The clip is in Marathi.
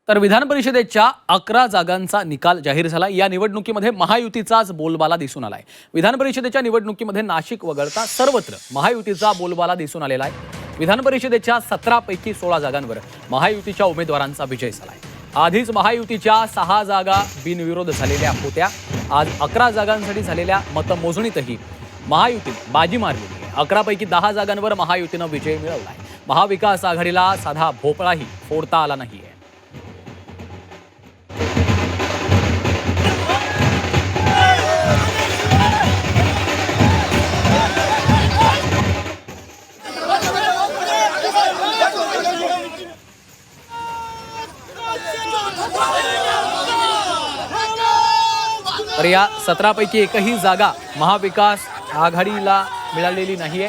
तर विधान परिषदेच्या 11 जागांचा निकाल जाहीर झाला। या निवडणुकीमध्ये महायुतीचाच बोलबाला दिसून आलाय। विधान परिषदेच्या निवडणुकीमध्ये नाशिक वगळता सर्वत्र महायुतीचा बोलबाला दिसून आलेला आहे। विधान परिषदेच्या 17 पैकी 16 जागांवर महायुतीच्या उमेदवारांचा विजय झालाय। आधीच महायुतीच्या 6 जागा बिनविरोध झालेल्या होत्या। आज 11 जागांसाठी झालेल्या मतमोजणीतही महायुतीने बाजी मारली आहे। 11 पैकी 10 जागांवर महायुतीने विजय मिळवलाय। महाविकास आघाडीला साधा भोपळाही फोडता आला नाहीये। तर या 17 पैकी एकही जागा महाविकास आघाडीला मिळालेली नाहीये।